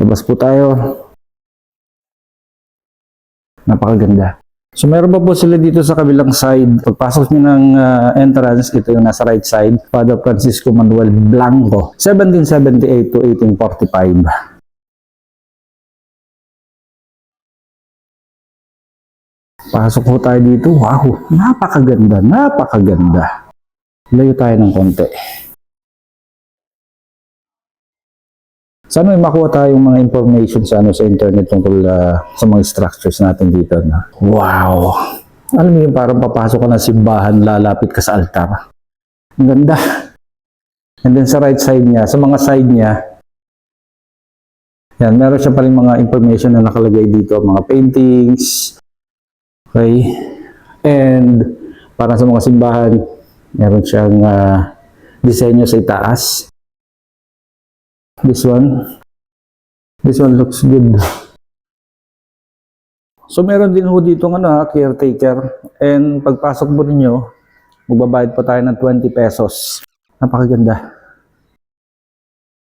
Labas po tayo. Napakaganda. So meron pa po sila dito sa kabilang side. Pagpasok nyo ng entrance, ito yung nasa right side. Father Francisco Manuel Blanco, 1778 to 1845. Pasok po tayo dito. Wow, napakaganda, napakaganda. Layo tayo ng konti. Sana may makuha tayong mga information sa internet tungkol sa mga structures natin dito. No? Wow! Alam mo yun, parang papasok ka ng simbahan, lalapit ka sa altar. Ang ganda. And then sa right side niya, sa mga side niya, yan, meron siya pa rin mga information na nakalagay dito, mga paintings. Okay? And para sa mga simbahan, meron siyang disenyo sa itaas. This one looks good. So meron din ho dito caretaker, and pagpasok po ninyo, magbabayad po tayo ng 20 pesos. Napakaganda.